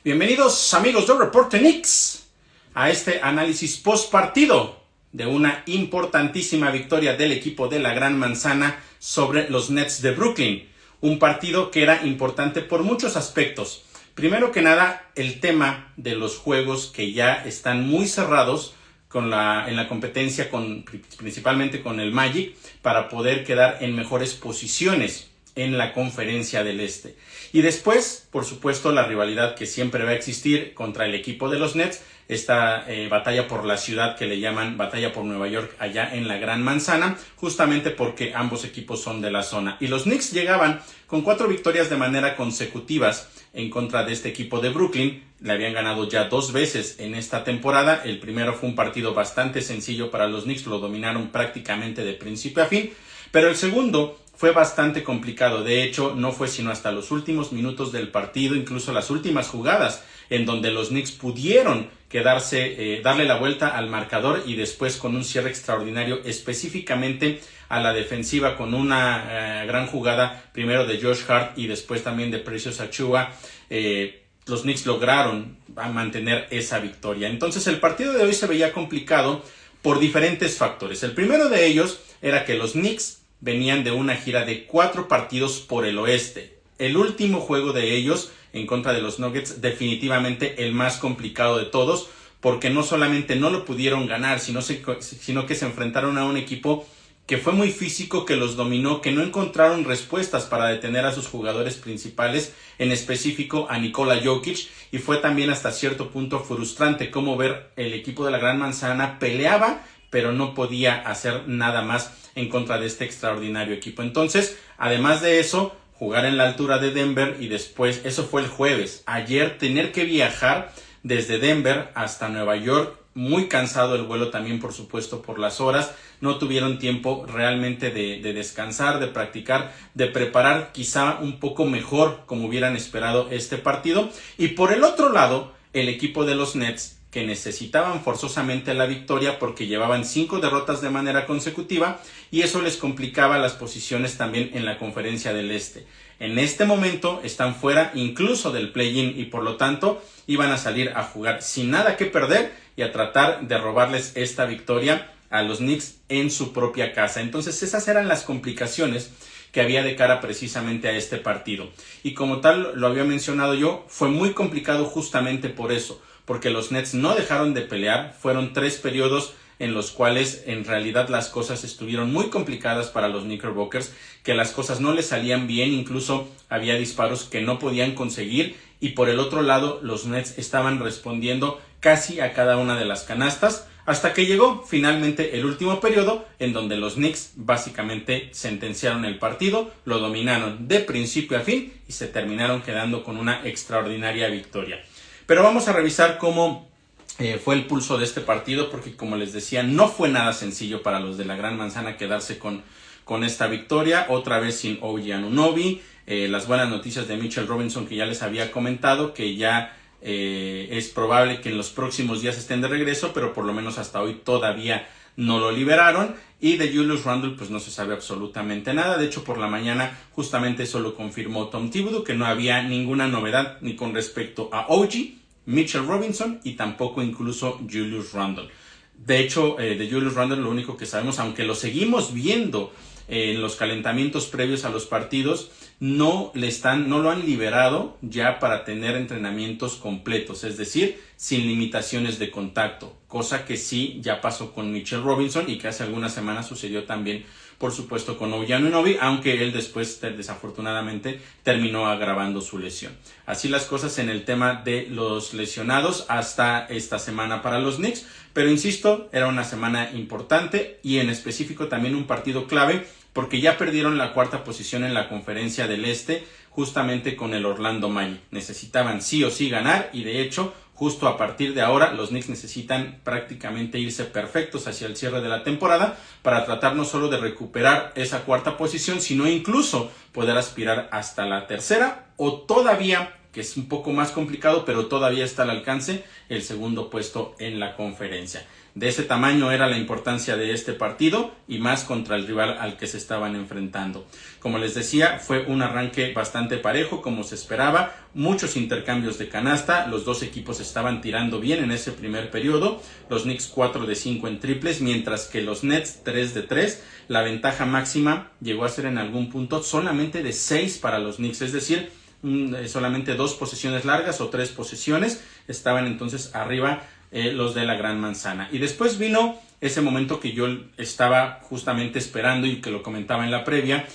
Bienvenidos amigos de Reporte Knicks a este análisis post partido de una importantísima victoria del equipo de la Gran Manzana sobre los Nets de Brooklyn. Un partido que era importante por muchos aspectos. Primero que nada, el tema de los juegos que ya están muy cerrados en la competencia, principalmente con el Magic, para poder quedar en mejores posiciones en la conferencia del Este. Y después, por supuesto, la rivalidad que siempre va a existir contra el equipo de los Nets, esta batalla por la ciudad que le llaman batalla por Nueva York allá en la Gran Manzana, justamente porque ambos equipos son de la zona. Y los Knicks llegaban con 4 victorias de manera consecutivas en contra de este equipo de Brooklyn. Le habían ganado ya 2 veces en esta temporada. El primero fue un partido bastante sencillo para los Knicks, lo dominaron prácticamente de principio a fin, pero el segundo fue bastante complicado. De hecho, no fue sino hasta los últimos minutos del partido, incluso las últimas jugadas, en donde los Knicks pudieron darle la vuelta al marcador y después con un cierre extraordinario, específicamente a la defensiva, con una gran jugada primero de Josh Hart y después también de Precious Achiuwa. Los Knicks lograron mantener esa victoria. Entonces el partido de hoy se veía complicado por diferentes factores. El primero de ellos era que los Knicks venían de una gira de 4 partidos por el oeste. El último juego de ellos en contra de los Nuggets, definitivamente el más complicado de todos, porque no solamente no lo pudieron ganar, sino que se enfrentaron a un equipo que fue muy físico, que los dominó, que no encontraron respuestas para detener a sus jugadores principales, en específico a Nikola Jokic, y fue también hasta cierto punto frustrante como ver el equipo de la Gran Manzana peleaba, pero no podía hacer nada más en contra de este extraordinario equipo. Entonces, además de eso, jugar en la altura de Denver y después, eso fue el jueves, ayer tener que viajar desde Denver hasta Nueva York, muy cansado el vuelo también, por supuesto, por las horas, no tuvieron tiempo realmente de descansar, de practicar, de preparar quizá un poco mejor como hubieran esperado este partido. Y por el otro lado, el equipo de los Nets, que necesitaban forzosamente la victoria porque llevaban 5 derrotas de manera consecutiva y eso les complicaba las posiciones también en la conferencia del Este. En este momento están fuera incluso del play-in y por lo tanto iban a salir a jugar sin nada que perder y a tratar de robarles esta victoria a los Knicks en su propia casa. Entonces esas eran las complicaciones que había de cara precisamente a este partido. Y como tal lo había mencionado yo, fue muy complicado justamente por eso, porque los Nets no dejaron de pelear. Fueron 3 periodos en los cuales en realidad las cosas estuvieron muy complicadas para los Knickerbockers, que las cosas no les salían bien, incluso había disparos que no podían conseguir y por el otro lado los Nets estaban respondiendo casi a cada una de las canastas, hasta que llegó finalmente el último periodo en donde los Knicks básicamente sentenciaron el partido, lo dominaron de principio a fin y se terminaron quedando con una extraordinaria victoria. Pero vamos a revisar cómo fue el pulso de este partido, porque como les decía, no fue nada sencillo para los de la Gran Manzana quedarse con esta victoria, otra vez sin OG Anunoby, las buenas noticias de Mitchell Robinson que ya les había comentado, que ya es probable que en los próximos días estén de regreso, pero por lo menos hasta hoy todavía no lo liberaron, y de Julius Randle pues no se sabe absolutamente nada. De hecho, por la mañana justamente eso lo confirmó Tom Thibodeau, que no había ninguna novedad ni con respecto a OG, Mitchell Robinson y tampoco incluso Julius Randle. De hecho, de Julius Randle lo único que sabemos, aunque lo seguimos viendo en los calentamientos previos a los partidos, no lo han liberado ya para tener entrenamientos completos, es decir, sin limitaciones de contacto, cosa que sí ya pasó con Mitchell Robinson y que hace algunas semanas sucedió también, por supuesto, con OG Anunoby, aunque él después desafortunadamente terminó agravando su lesión. Así las cosas en el tema de los lesionados hasta esta semana para los Knicks, pero insisto, era una semana importante y en específico también un partido clave, porque ya perdieron la 4ª posición en la conferencia del Este justamente con el Orlando Magic. Necesitaban sí o sí ganar y de hecho justo a partir de ahora los Knicks necesitan prácticamente irse perfectos hacia el cierre de la temporada para tratar no solo de recuperar esa 4ª posición, sino incluso poder aspirar hasta la 3ª o todavía, que es un poco más complicado, pero todavía está al alcance, el 2º puesto en la conferencia. De ese tamaño era la importancia de este partido y más contra el rival al que se estaban enfrentando. Como les decía, fue un arranque bastante parejo como se esperaba, muchos intercambios de canasta, los dos equipos estaban tirando bien en ese primer periodo, los Knicks 4 de 5 en triples, mientras que los Nets 3 de 3, la ventaja máxima llegó a ser en algún punto solamente de 6 para los Knicks, es decir, solamente 2 posesiones largas o 3 posesiones, estaban entonces arriba los de la Gran Manzana. Y después vino ese momento que yo estaba justamente esperando y que lo comentaba en la previa,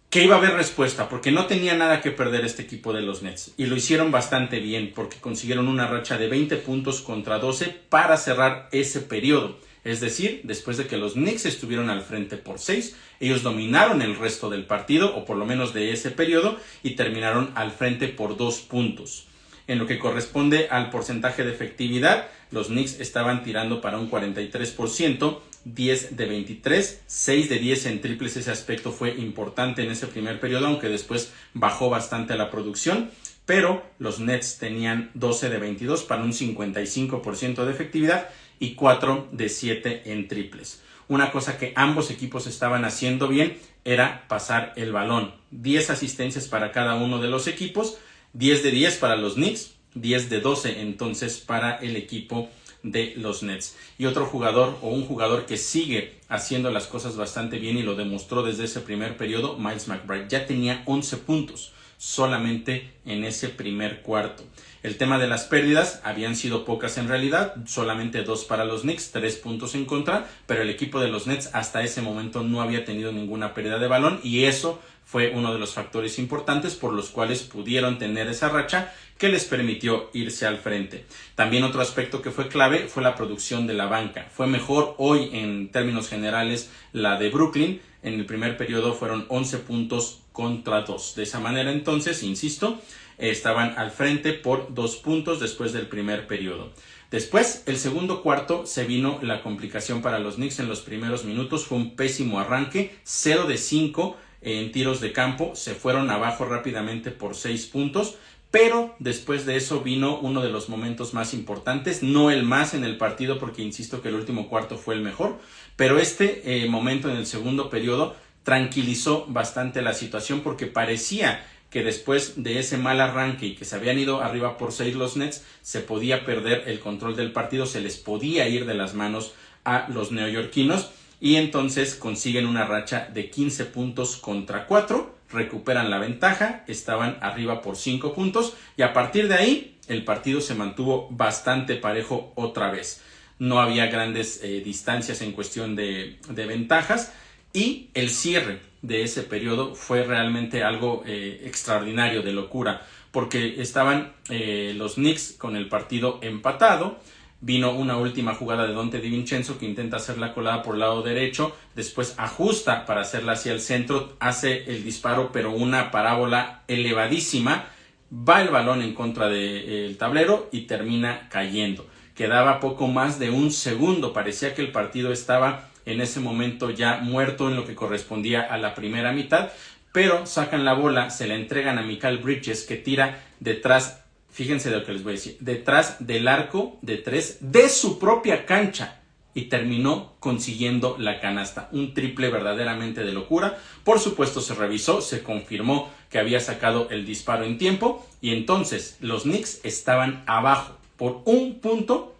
que iba a haber respuesta, porque no tenía nada que perder este equipo de los Nets. Y lo hicieron bastante bien, porque consiguieron una racha de 20 puntos contra 12 para cerrar ese periodo. Es decir, después de que los Knicks estuvieron al frente por 6, ellos dominaron el resto del partido, o por lo menos de ese periodo, y terminaron al frente por 2 puntos. En lo que corresponde al porcentaje de efectividad, los Knicks estaban tirando para un 43%, 10 de 23, 6 de 10 en triples. Ese aspecto fue importante en ese primer periodo, aunque después bajó bastante la producción. Pero los Nets tenían 12 de 22 para un 55% de efectividad y 4 de 7 en triples. Una cosa que ambos equipos estaban haciendo bien era pasar el balón. 10 asistencias para cada uno de los equipos, 10 de 10 para los Knicks, 10 de 12 entonces para el equipo de los Nets. Y otro jugador o un jugador que sigue haciendo las cosas bastante bien y lo demostró desde ese primer periodo, Miles McBride, ya tenía 11 puntos solamente en ese primer cuarto. El tema de las pérdidas habían sido pocas en realidad, solamente 2 para los Knicks, 3 puntos en contra, pero el equipo de los Nets hasta ese momento no había tenido ninguna pérdida de balón y eso fue uno de los factores importantes por los cuales pudieron tener esa racha que les permitió irse al frente. También otro aspecto que fue clave fue la producción de la banca. Fue mejor hoy en términos generales la de Brooklyn. En el primer periodo fueron 11 puntos contra 2. De esa manera entonces, insisto, estaban al frente por 2 puntos después del primer periodo. Después, el segundo cuarto, se vino la complicación para los Knicks en los primeros minutos. Fue un pésimo arranque, 0 de 5 en tiros de campo. Se fueron abajo rápidamente por 6 puntos. Pero después de eso vino uno de los momentos más importantes, no el más en el partido porque insisto que el último cuarto fue el mejor, pero este momento en el segundo periodo tranquilizó bastante la situación porque parecía que después de ese mal arranque y que se habían ido arriba por 6 los Nets, se podía perder el control del partido, se les podía ir de las manos a los neoyorquinos y entonces consiguen una racha de 15 puntos contra 4, recuperan la ventaja, estaban arriba por 5 puntos y a partir de ahí el partido se mantuvo bastante parejo otra vez. No había grandes distancias en cuestión de ventajas y el cierre de ese periodo fue realmente algo extraordinario, de locura, porque estaban los Knicks con el partido empatado. Vino una última jugada de Donte DiVincenzo que intenta hacer la colada por el lado derecho, después ajusta para hacerla hacia el centro, hace el disparo pero una parábola elevadísima, va el balón en contra del tablero y termina cayendo. Quedaba poco más de un segundo, parecía que el partido estaba en ese momento ya muerto en lo que correspondía a la primera mitad, pero sacan la bola, se la entregan a Mikal Bridges que tira detrás. Fíjense de lo que les voy a decir, detrás del arco de 3 de su propia cancha y terminó consiguiendo la canasta. Un triple verdaderamente de locura. Por supuesto se revisó, se confirmó que había sacado el disparo en tiempo y entonces los Knicks estaban abajo por 1 punto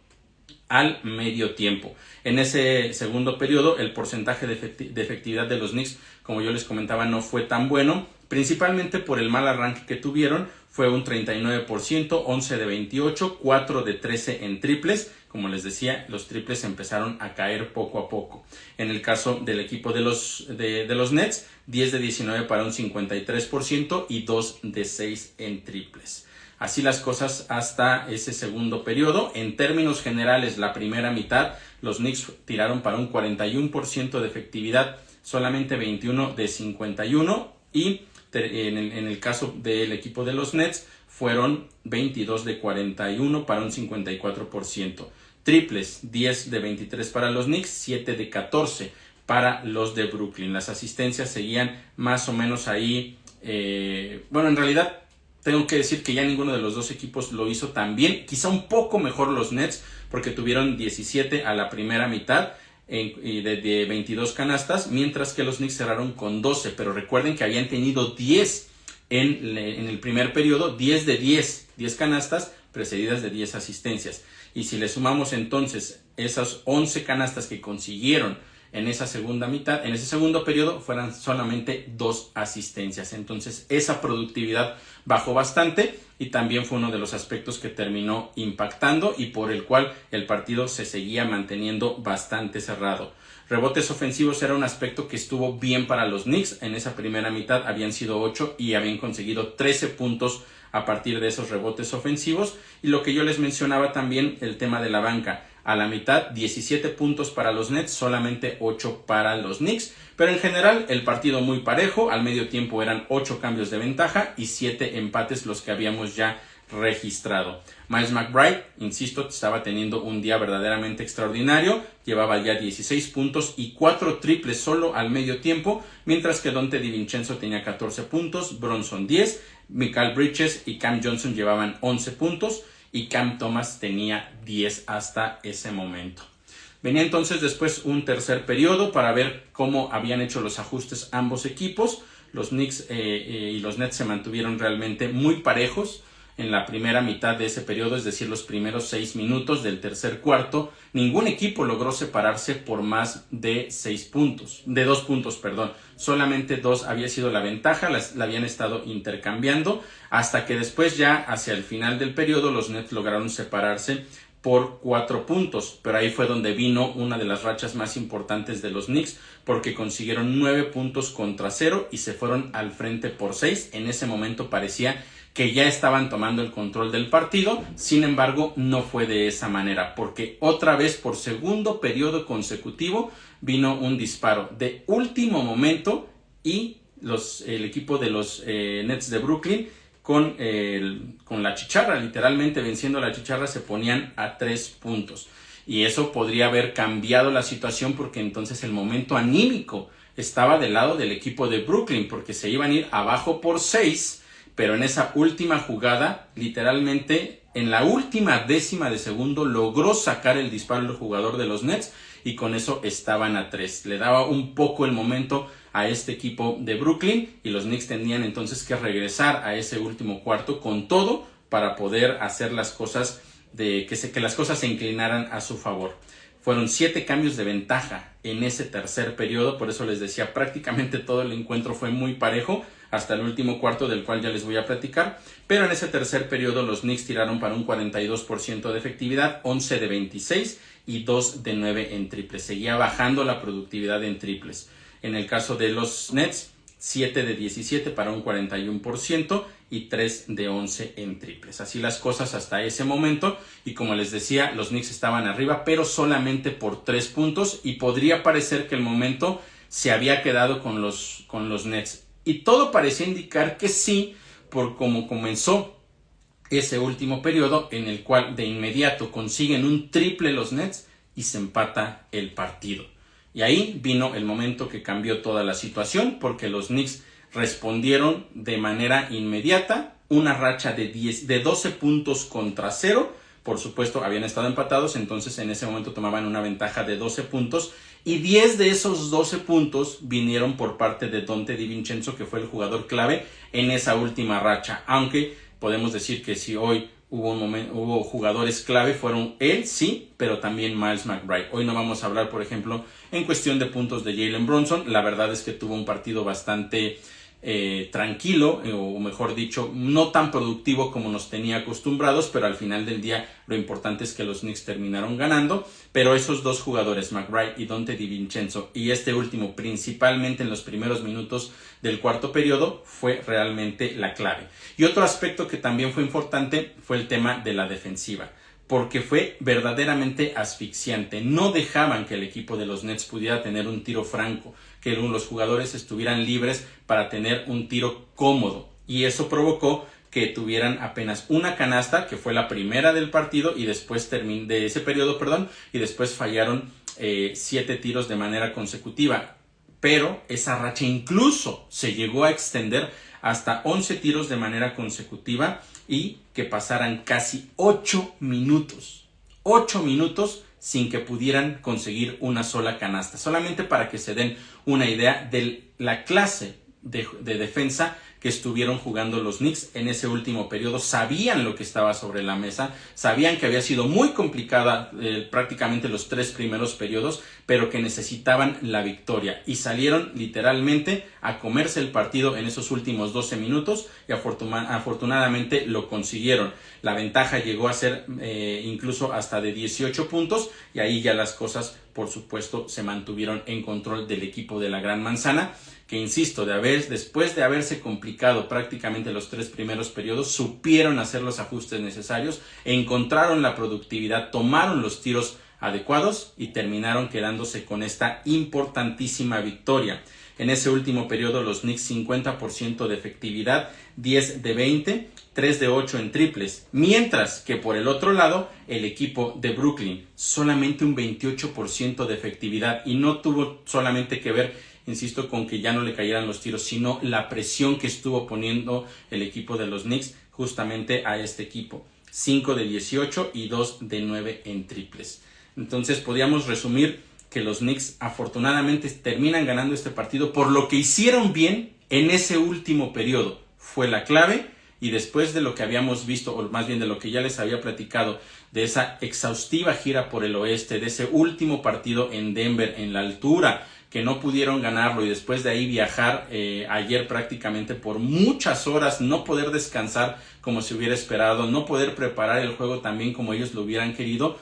al medio tiempo. En ese segundo periodo el porcentaje de efectividad de los Knicks, como yo les comentaba, no fue tan bueno, principalmente por el mal arranque que tuvieron. Fue un 39%, 11 de 28, 4 de 13 en triples. Como les decía, los triples empezaron a caer poco a poco. En el caso del equipo de los Nets, 10 de 19 para un 53% y 2 de 6 en triples. Así las cosas hasta ese segundo periodo. En términos generales, la primera mitad, los Knicks tiraron para un 41% de efectividad, solamente 21 de 51 y en el caso del equipo de los Nets fueron 22 de 41 para un 54%. Triples, 10 de 23 para los Knicks, 7 de 14 para los de Brooklyn. Las asistencias seguían más o menos ahí, bueno, en realidad tengo que decir que ya ninguno de los dos equipos lo hizo tan bien. Quizá un poco mejor los Nets, porque tuvieron 17 a la primera mitad de 22 canastas, mientras que los Knicks cerraron con 12. Pero recuerden que habían tenido 10 en el primer periodo, 10 de 10 canastas precedidas de 10 asistencias. Y si le sumamos entonces esas 11 canastas que consiguieron en esa segunda mitad, en ese segundo periodo, fueran solamente 2 asistencias. Entonces esa productividad bajó bastante y también fue uno de los aspectos que terminó impactando y por el cual el partido se seguía manteniendo bastante cerrado. Rebotes ofensivos era un aspecto que estuvo bien para los Knicks. En esa primera mitad habían sido 8 y habían conseguido 13 puntos a partir de esos rebotes ofensivos. Y lo que yo les mencionaba también, el tema de la banca. A la mitad, 17 puntos para los Nets, solamente 8 para los Knicks. Pero en general, el partido muy parejo. Al medio tiempo eran 8 cambios de ventaja y 7 empates los que habíamos ya registrado. Miles McBride, insisto, estaba teniendo un día verdaderamente extraordinario. Llevaba ya 16 puntos y 4 triples solo al medio tiempo, mientras que Donte DiVincenzo tenía 14 puntos, Bronson 10, Mikal Bridges y Cam Johnson llevaban 11 puntos y Cam Thomas tenía 10 hasta ese momento. Venía entonces después un tercer periodo para ver cómo habían hecho los ajustes ambos equipos. Los Knicks y los Nets se mantuvieron realmente muy parejos en la primera mitad de ese periodo, es decir, los primeros 6 minutos del tercer cuarto. Ningún equipo logró separarse por más de 2 puntos, perdón. Solamente 2 había sido la ventaja, la habían estado intercambiando, hasta que después ya hacia el final del periodo los Nets lograron separarse por 4 puntos, pero ahí fue donde vino una de las rachas más importantes de los Knicks, porque consiguieron 9 puntos contra 0 y se fueron al frente por 6. En ese momento parecía que ya estaban tomando el control del partido. Sin embargo, no fue de esa manera, porque otra vez por segundo periodo consecutivo vino un disparo de último momento y el equipo de los Nets de Brooklyn con la chicharra, literalmente venciendo la chicharra, se ponían a 3 puntos. Y eso podría haber cambiado la situación, porque entonces el momento anímico estaba del lado del equipo de Brooklyn, porque se iban a ir abajo por 6, pero en esa última jugada, literalmente en la última décima de segundo, logró sacar el disparo el jugador de los Nets y con eso estaban a 3. Le daba un poco el momento a este equipo de Brooklyn y los Knicks tenían entonces que regresar a ese último cuarto con todo para poder hacer las cosas, que las cosas se inclinaran a su favor. Fueron 7 cambios de ventaja en ese tercer periodo, por eso les decía, prácticamente todo el encuentro fue muy parejo hasta el último cuarto, del cual ya les voy a platicar, pero en ese tercer periodo los Knicks tiraron para un 42% de efectividad, 11 de 26 y 2 de 9 en triples. Seguía bajando la productividad en triples. En el caso de los Nets, 7 de 17 para un 41% y 3 de 11 en triples. Así las cosas hasta ese momento, y como les decía, los Knicks estaban arriba, pero solamente por 3 puntos, y podría parecer que el momento se había quedado con los Nets. Y todo parecía indicar que sí, por cómo comenzó ese último periodo, en el cual de inmediato consiguen un triple los Nets y se empata el partido. Y ahí vino el momento que cambió toda la situación, porque los Knicks respondieron de manera inmediata, una racha de 12 puntos contra 0. Por supuesto, habían estado empatados, entonces en ese momento tomaban una ventaja de 12 puntos. Y 10 de esos 12 puntos vinieron por parte de Donte DiVincenzo, que fue el jugador clave en esa última racha. Aunque podemos decir que si hoy hubo jugadores clave, fueron él, sí, pero también Miles McBride. Hoy no vamos a hablar, por ejemplo, en cuestión de puntos de Jalen Bronson. La verdad es que tuvo un partido bastante tranquilo, o mejor dicho, no tan productivo como nos tenía acostumbrados, pero al final del día lo importante es que los Knicks terminaron ganando. Pero esos dos jugadores, McBride y Donte DiVincenzo, y este último principalmente en los primeros minutos del cuarto periodo, fue realmente la clave. Y otro aspecto que también fue importante fue el tema de la defensiva, porque fue verdaderamente asfixiante. No dejaban que el equipo de los Nets pudiera tener un tiro franco, que los jugadores estuvieran libres para tener un tiro cómodo, y eso provocó que tuvieran apenas una canasta, que fue la primera del partido, y después de ese periodo, y después fallaron 7 tiros de manera consecutiva. Pero esa racha incluso se llegó a extender hasta 11 tiros de manera consecutiva y que pasaran casi 8 minutos. 8 minutos sin que pudieran conseguir una sola canasta. Solamente para que se den una idea de la clase de defensa que estuvieron jugando los Knicks en ese último periodo. Sabían lo que estaba sobre la mesa, sabían que había sido muy complicada prácticamente los 3 primeros periodos, pero que necesitaban la victoria y salieron literalmente a comerse el partido en esos últimos 12 minutos y afortunadamente lo consiguieron. La ventaja llegó a ser incluso hasta de 18 puntos y ahí ya las cosas, por supuesto, se mantuvieron en control del equipo de la Gran Manzana, que insisto, después de haberse complicado prácticamente los 3 primeros periodos, supieron hacer los ajustes necesarios, encontraron la productividad, tomaron los tiros adecuados y terminaron quedándose con esta importantísima victoria. En ese último periodo los Knicks 50% de efectividad, 10 de 20, 3 de 8 en triples, mientras que por el otro lado el equipo de Brooklyn solamente un 28% de efectividad, y no tuvo solamente que ver, insisto, con que ya no le cayeran los tiros, sino la presión que estuvo poniendo el equipo de los Knicks justamente a este equipo. 5 de 18 y 2 de 9 en triples. Entonces podríamos resumir que los Knicks afortunadamente terminan ganando este partido por lo que hicieron bien en ese último periodo. Fue la clave, y después de lo que habíamos visto, o más bien de lo que ya les había platicado, de esa exhaustiva gira por el oeste, de ese último partido en Denver, en la altura, que no pudieron ganarlo, y después de ahí viajar ayer prácticamente por muchas horas, no poder descansar como se hubiera esperado, no poder preparar el juego también como ellos lo hubieran querido,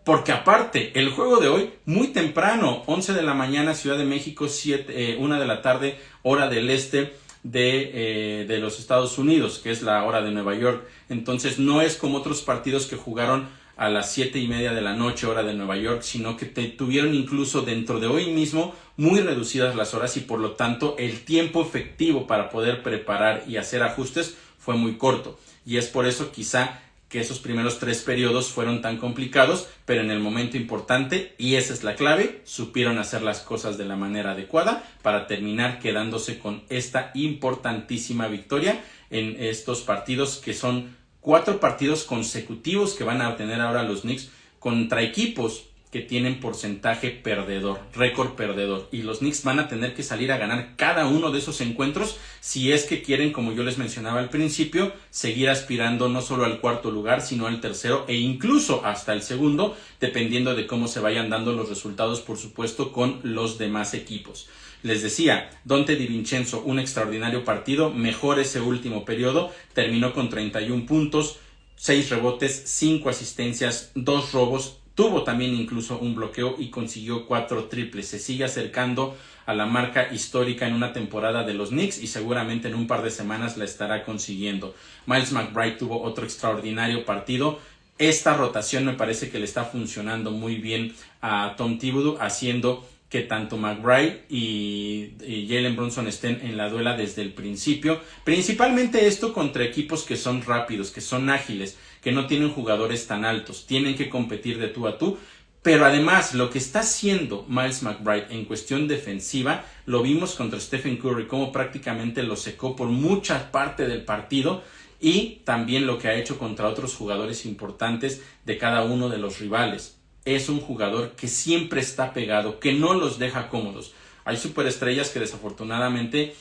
porque aparte, el juego de hoy, muy temprano, 11 de la mañana, Ciudad de México, 1 de la tarde, hora del este de los Estados Unidos, que es la hora de Nueva York. Entonces no es como otros partidos que jugaron a las 7:30 de la noche, hora de Nueva York, sino que tuvieron incluso dentro de hoy mismo muy reducidas las horas, y por lo tanto el tiempo efectivo para poder preparar y hacer ajustes fue muy corto. Y es por eso quizá que esos primeros 3 periodos fueron tan complicados, pero en el momento importante, y esa es la clave, supieron hacer las cosas de la manera adecuada para terminar quedándose con esta importantísima victoria en estos partidos, que son 4 partidos consecutivos que van a obtener ahora los Knicks contra equipos que tienen porcentaje perdedor, récord perdedor, y los Knicks van a tener que salir a ganar cada uno de esos encuentros si es que quieren, como yo les mencionaba al principio, seguir aspirando no solo al 4º lugar, sino al 3º e incluso hasta el 2º, dependiendo de cómo se vayan dando los resultados, por supuesto, con los demás equipos. Les decía, Donte DiVincenzo, un extraordinario partido, mejor ese último periodo, terminó con 31 puntos, 6 rebotes, 5 asistencias, 2 robos, tuvo también incluso un bloqueo y consiguió 4 triples. Se sigue acercando a la marca histórica en una temporada de los Knicks y seguramente en un par de semanas la estará consiguiendo. Miles McBride tuvo otro extraordinario partido. Esta rotación me parece que le está funcionando muy bien a Tom Thibodeau, haciendo que tanto McBride y Jalen Brunson estén en la duela desde el principio. Principalmente esto contra equipos que son rápidos, que son ágiles, que no tienen jugadores tan altos, tienen que competir de tú a tú. Pero además, lo que está haciendo Miles McBride en cuestión defensiva, lo vimos contra Stephen Curry, como prácticamente lo secó por mucha parte del partido, y también lo que ha hecho contra otros jugadores importantes de cada uno de los rivales. Es un jugador que siempre está pegado, que no los deja cómodos. Hay superestrellas que desafortunadamente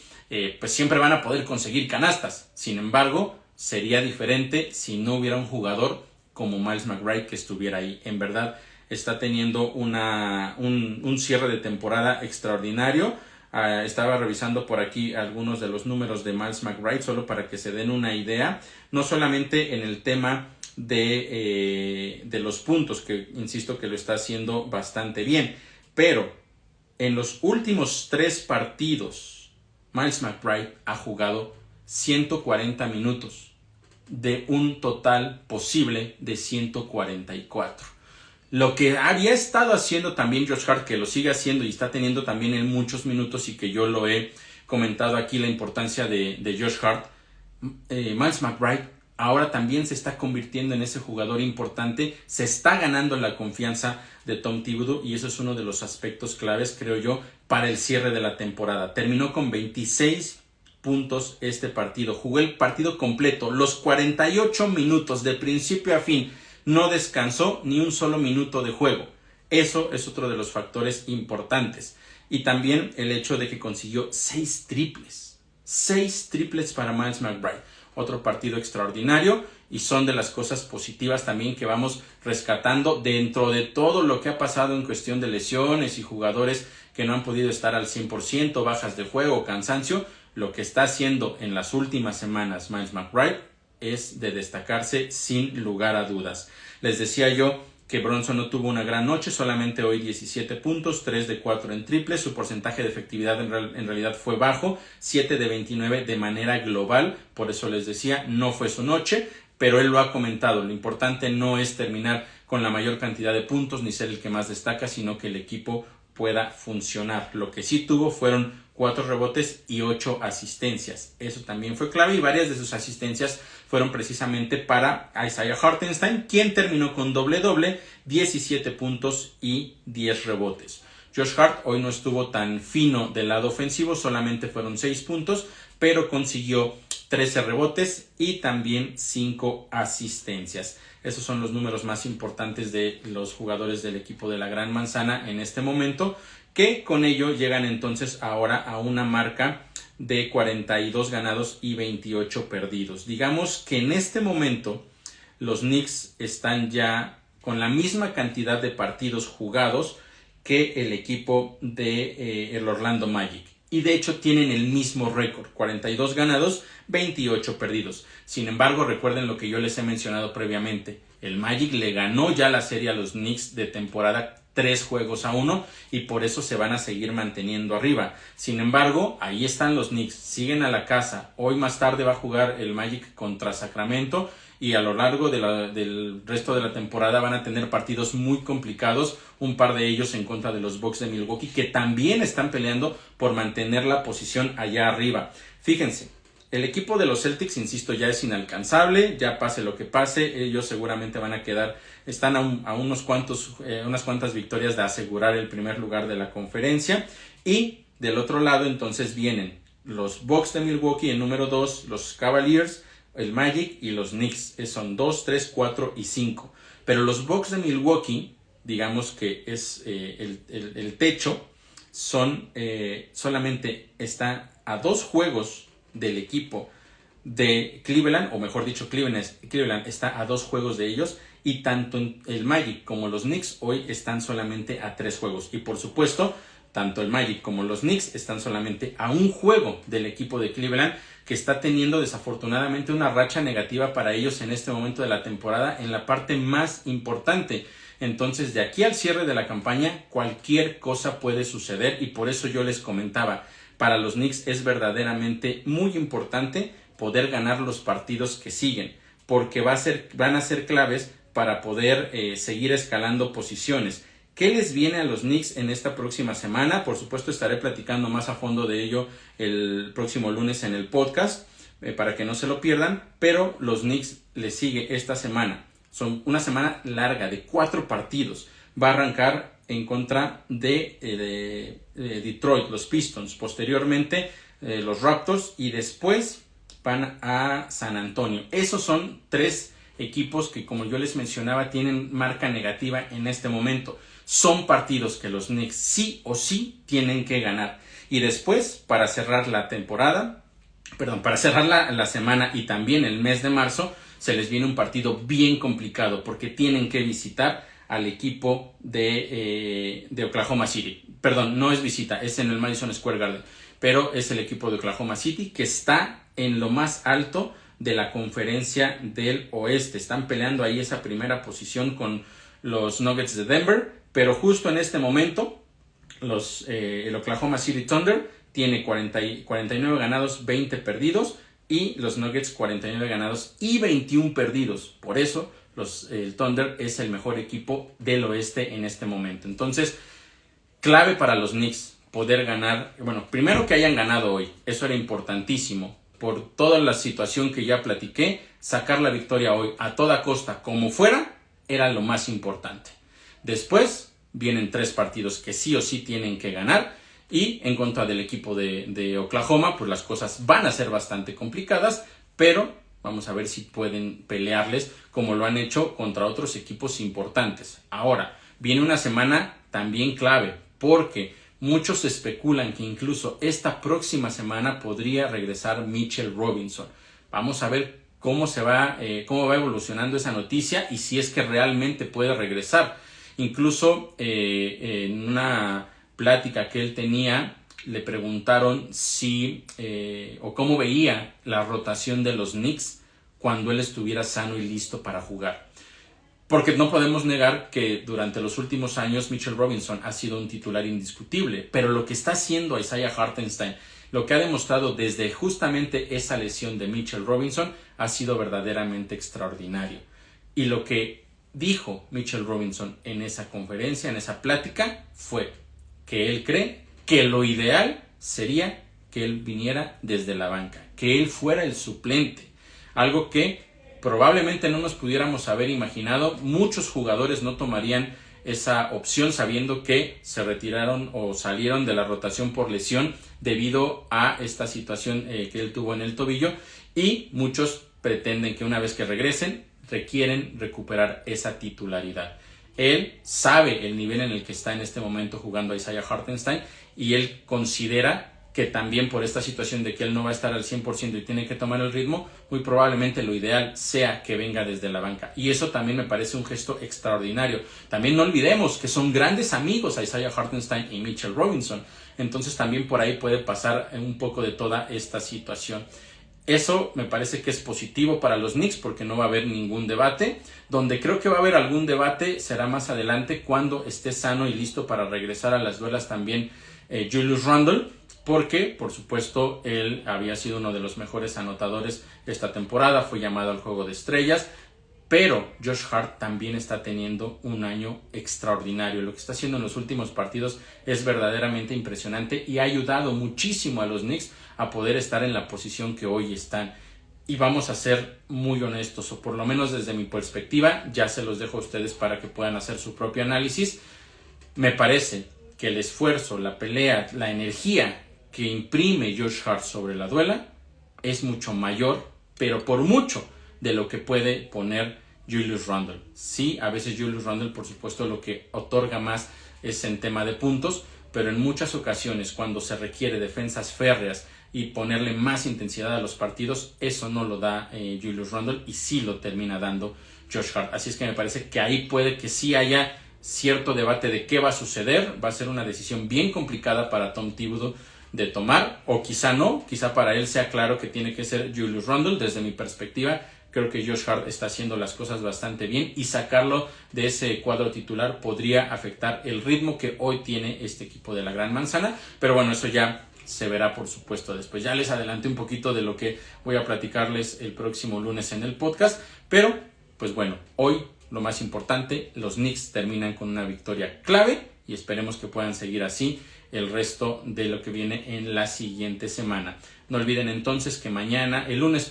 pues siempre van a poder conseguir canastas. Sin embargo, sería diferente si no hubiera un jugador como Miles McBride que estuviera ahí. En verdad, está teniendo un cierre de temporada extraordinario. Estaba revisando por aquí algunos de los números de Miles McBride, solo para que se den una idea, no solamente en el tema de los puntos, que insisto que lo está haciendo bastante bien, pero en los últimos 3 partidos Miles McBride ha jugado 140 minutos de un total posible de 144. Lo que había estado haciendo también Josh Hart, que lo sigue haciendo y está teniendo también en muchos minutos, y que yo lo he comentado aquí, la importancia de Josh Hart. Miles McBride ahora también se está convirtiendo en ese jugador importante, se está ganando la confianza de Tom Thibodeau, y eso es uno de los aspectos claves, creo yo, para el cierre de la temporada. Terminó con 26 puntos este partido. Jugó el partido completo, los 48 minutos de principio a fin. No descansó ni un solo minuto de juego. Eso es otro de los factores importantes. Y también el hecho de que consiguió 6 triples. 6 triples para Miles McBride. Otro partido extraordinario y son de las cosas positivas también que vamos rescatando dentro de todo lo que ha pasado en cuestión de lesiones y jugadores que no han podido estar al 100%, bajas de juego, cansancio. Lo que está haciendo en las últimas semanas Miles McBride es de destacarse sin lugar a dudas. Les decía yo que Bronson no tuvo una gran noche, solamente hoy 17 puntos, 3 de 4 en triples, su porcentaje de efectividad en realidad fue bajo, 7 de 29 de manera global, por eso les decía, no fue su noche, pero él lo ha comentado, lo importante no es terminar con la mayor cantidad de puntos ni ser el que más destaca, sino que el equipo pueda funcionar. Lo que sí tuvo fueron 4 rebotes y 8 asistencias. Eso también fue clave y varias de sus asistencias fueron precisamente para Isaiah Hartenstein, quien terminó con doble-doble, 17 puntos y 10 rebotes. Josh Hart hoy no estuvo tan fino del lado ofensivo, solamente fueron 6 puntos, pero consiguió 13 rebotes y también 5 asistencias. Esos son los números más importantes de los jugadores del equipo de la Gran Manzana en este momento, que con ello llegan entonces ahora a una marca de 42 ganados y 28 perdidos. Digamos que en este momento los Knicks están ya con la misma cantidad de partidos jugados que el equipo de el Orlando Magic. Y de hecho tienen el mismo récord, 42 ganados, 28 perdidos. Sin embargo, recuerden lo que yo les he mencionado previamente. El Magic le ganó ya la serie a los Knicks de temporada 3-1 y por eso se van a seguir manteniendo arriba. Sin embargo, ahí están los Knicks, siguen a la casa. Hoy más tarde va a jugar el Magic contra Sacramento y a lo largo del resto de la temporada van a tener partidos muy complicados, un par de ellos en contra de los Bucks de Milwaukee, que también están peleando por mantener la posición allá arriba. Fíjense, el equipo de los Celtics, insisto, ya es inalcanzable, ya pase lo que pase, ellos seguramente van a quedar, están a unas cuantas victorias de asegurar el primer lugar de la conferencia, y del otro lado entonces vienen los Bucks de Milwaukee en número 2, los Cavaliers, el Magic y los Knicks, son 2, 3, 4 y 5. Pero los Bucks de Milwaukee, digamos que es el techo, solamente está a 2 juegos del equipo de Cleveland, o mejor dicho, Cleveland está a 2 juegos de ellos, y tanto el Magic como los Knicks hoy están solamente a 3 juegos. Y por supuesto, tanto el Magic como los Knicks están solamente a 1 juego del equipo de Cleveland, que está teniendo desafortunadamente una racha negativa para ellos en este momento de la temporada en la parte más importante. Entonces, de aquí al cierre de la campaña, cualquier cosa puede suceder y por eso yo les comentaba, para los Knicks es verdaderamente muy importante poder ganar los partidos que siguen, porque van a ser claves para poder seguir escalando posiciones. ¿Qué les viene a los Knicks en esta próxima semana? Por supuesto, estaré platicando más a fondo de ello el próximo lunes en el podcast, para que no se lo pierdan, pero los Knicks les sigue esta semana. Son una semana larga de 4 partidos. Va a arrancar en contra de Detroit, los Pistons, posteriormente los Raptors y después van a San Antonio. Esos son 3 equipos que, como yo les mencionaba, tienen marca negativa en este momento. Son partidos que los Knicks sí o sí tienen que ganar. Y después, para cerrar la semana y también el mes de marzo, se les viene un partido bien complicado porque tienen que visitar al equipo de Oklahoma City. Perdón, no es visita, es en el Madison Square Garden, pero es el equipo de Oklahoma City que está en lo más alto de la conferencia del oeste. Están peleando ahí esa primera posición con los Nuggets de Denver, pero justo en este momento el Oklahoma City Thunder tiene 49 ganados, 20 perdidos, y los Nuggets 49 ganados y 21 perdidos. Por eso el Thunder es el mejor equipo del oeste en este momento. Entonces, clave para los Knicks poder ganar. Bueno, primero que hayan ganado hoy, eso era importantísimo. Por toda la situación que ya platiqué, sacar la victoria hoy a toda costa, como fuera, era lo más importante. Después vienen 3 partidos que sí o sí tienen que ganar Y en contra del equipo de Oklahoma, pues las cosas van a ser bastante complicadas, pero vamos a ver si pueden pelearles como lo han hecho contra otros equipos importantes. Ahora, viene una semana también clave, porque muchos especulan que incluso esta próxima semana podría regresar Mitchell Robinson. Vamos a ver cómo va evolucionando esa noticia y si es que realmente puede regresar. Incluso en una plática que él tenía, le preguntaron si o cómo veía la rotación de los Knicks cuando él estuviera sano y listo para jugar. Porque no podemos negar que durante los últimos años Mitchell Robinson ha sido un titular indiscutible, pero lo que está haciendo Isaiah Hartenstein, lo que ha demostrado desde justamente esa lesión de Mitchell Robinson, ha sido verdaderamente extraordinario. Y lo que dijo Mitchell Robinson en esa conferencia, en esa plática, fue que él cree que lo ideal sería que él viniera desde la banca, que él fuera el suplente, algo que probablemente no nos pudiéramos haber imaginado. Muchos jugadores no tomarían esa opción sabiendo que se retiraron o salieron de la rotación por lesión debido a esta situación que él tuvo en el tobillo, y muchos pretenden que una vez que regresen requieren recuperar esa titularidad. Él sabe el nivel en el que está en este momento jugando Isaiah Hartenstein, y él considera que también por esta situación de que él no va a estar al 100% y tiene que tomar el ritmo, muy probablemente lo ideal sea que venga desde la banca. Y eso también me parece un gesto extraordinario. También no olvidemos que son grandes amigos Isaiah Hartenstein y Mitchell Robinson. Entonces también por ahí puede pasar un poco de toda esta situación. Eso me parece que es positivo para los Knicks porque no va a haber ningún debate. Donde creo que va a haber algún debate será más adelante cuando esté sano y listo para regresar a las duelas también Julius Randle, porque por supuesto él había sido uno de los mejores anotadores esta temporada, fue llamado al Juego de Estrellas, pero Josh Hart también está teniendo un año extraordinario. Lo que está haciendo en los últimos partidos es verdaderamente impresionante y ha ayudado muchísimo a los Knicks a poder estar en la posición que hoy están. Y vamos a ser muy honestos, o por lo menos desde mi perspectiva, ya se los dejo a ustedes para que puedan hacer su propio análisis. Me parece que el esfuerzo, la pelea, la energía que imprime Josh Hart sobre la duela es mucho mayor, pero por mucho, de lo que puede poner Julius Randle. Sí, a veces Julius Randle, por supuesto, lo que otorga más es en tema de puntos, pero en muchas ocasiones cuando se requiere defensas férreas y ponerle más intensidad a los partidos, eso no lo da Julius Randle, y sí lo termina dando Josh Hart. Así es que me parece que ahí puede que sí haya cierto debate de qué va a suceder. Va a ser una decisión bien complicada para Tom Thibodeau de tomar, o quizá no, quizá para él sea claro que tiene que ser Julius Randle. Desde mi perspectiva, creo que Josh Hart está haciendo las cosas bastante bien, y sacarlo de ese cuadro titular podría afectar el ritmo que hoy tiene este equipo de la Gran Manzana. Pero bueno, eso ya se verá por supuesto después. Ya les adelanté un poquito de lo que voy a platicarles el próximo lunes en el podcast, pero pues bueno, hoy lo más importante, los Knicks terminan con una victoria clave y esperemos que puedan seguir así el resto de lo que viene en la siguiente semana. No olviden entonces que el lunes,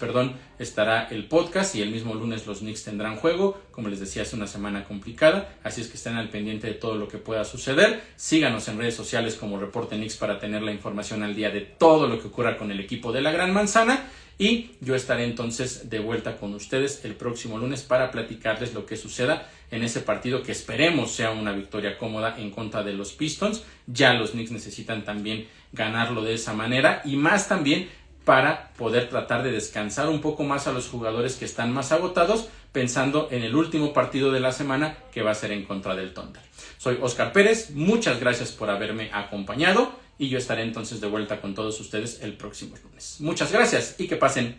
estará el podcast, y el mismo lunes los Knicks tendrán juego. Como les decía, es una semana complicada, así es que estén al pendiente de todo lo que pueda suceder. Síganos en redes sociales como Reporte Knicks para tener la información al día de todo lo que ocurra con el equipo de la Gran Manzana. Y yo estaré entonces de vuelta con ustedes el próximo lunes para platicarles lo que suceda en ese partido, que esperemos sea una victoria cómoda en contra de los Pistons. Ya los Knicks necesitan también ganarlo de esa manera, y más también para poder tratar de descansar un poco más a los jugadores que están más agotados, pensando en el último partido de la semana, que va a ser en contra del Thunder. Soy Oscar Pérez, muchas gracias por haberme acompañado, y yo estaré entonces de vuelta con todos ustedes el próximo lunes. Muchas gracias y que pasen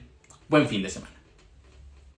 buen fin de semana.